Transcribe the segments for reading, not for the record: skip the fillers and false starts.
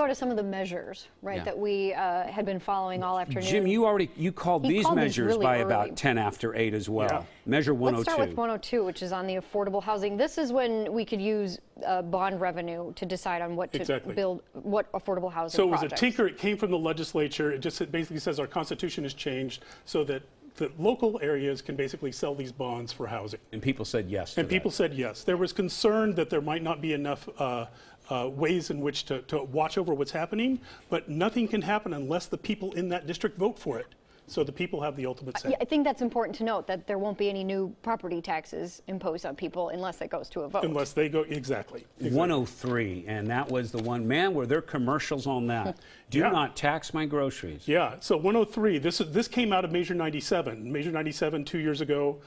Go to some of the measures, right, that we had been following all afternoon. Jim, you called these measures really by early. About 10 after 8 as well. Yeah. Measure 102. Let's start with 102, which is on the affordable housing. This is when we could use bond revenue to decide on what to build, what affordable housing So it projects. was a tinker. It came from the legislature. It basically says our Constitution has changed so that the local areas can basically sell these bonds for housing. And people said yes. And people said yes. There was concern that there might not be enough ways in which to watch over what's happening, but nothing can happen unless the people in that district vote for it. So the people have the ultimate say. Yeah, I think that's important to note, that there won't be any new property taxes imposed on people unless it goes to a vote. Unless they go, exactly. 103, and that was the one, man, were there commercials on that? Do not tax my groceries. Yeah, so 103, this came out of Measure 97. Measure 97 2 years ago,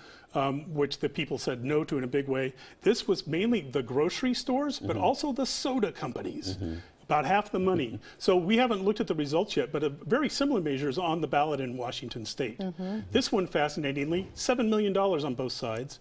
which the people said no to in a big way. This was mainly the grocery stores, but also the soda companies. About half the money. So we haven't looked at the results yet, but a very similar measure is on the ballot in Washington State. This one, fascinatingly, $7 million on both sides.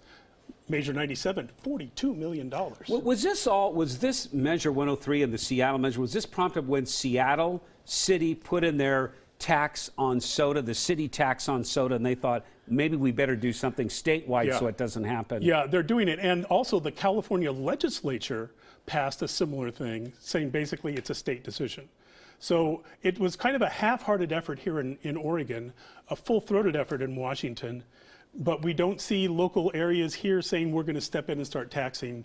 Measure 97, $42 million. Was this Measure 103 and the Seattle measure, was this prompted when Seattle City put in their tax on soda, the city tax on soda, and they thought maybe we better do something statewide so it doesn't happen? Yeah, they're doing it. And also the California legislature passed a similar thing, saying basically it's a state decision. So it was kind of a half-hearted effort here in Oregon, a full-throated effort in Washington, but we don't see local areas here saying we're going to step in and start taxing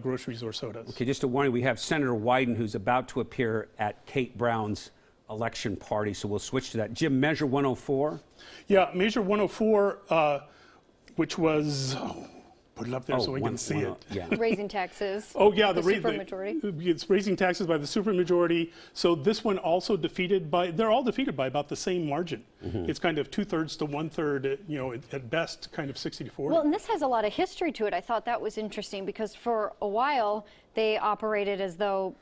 groceries or sodas. Okay, just a warning, we have Senator Wyden who's about to appear at Kate Brown's election party, so we'll switch to that. Jim, Measure 104? Yeah, Measure 104, which was... put it up there so we can see it. Yeah. Raising taxes. Oh, yeah. The supermajority. It's raising taxes by the supermajority. So this one also defeated by, they're all defeated by about the same margin. It's kind of 2/3 to 1/3, you know, at best, kind of 60 to 40. Well, and this has a lot of history to it. I thought that was interesting because for a while they operated as though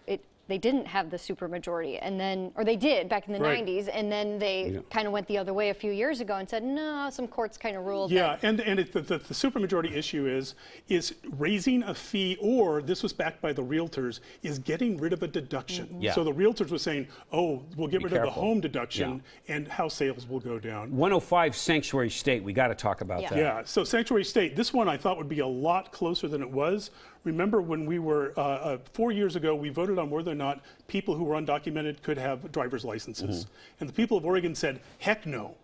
they didn't have the supermajority, and then, or they did back in the 90s, and then they kind of went the other way a few years ago and said, no, some courts kind of ruled. Yeah, and the supermajority issue is raising a fee, or this was backed by the realtors, is getting rid of a deduction. So the realtors were saying, oh, we'll get rid of the home deduction, and house sales will go down. 105, Sanctuary State, we got to talk about that. Yeah, so Sanctuary State, this one I thought would be a lot closer than it was. Remember when we were, 4 years ago, we voted on whether or not people who were undocumented could have driver's licenses. And the people of Oregon said, heck no.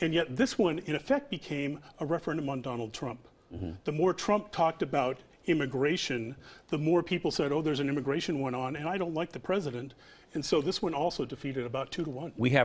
And yet this one, in effect, became a referendum on Donald Trump. The more Trump talked about immigration, the more people said, oh, there's an immigration one on, and I don't like the president. And so this one also defeated about 2 to 1. We have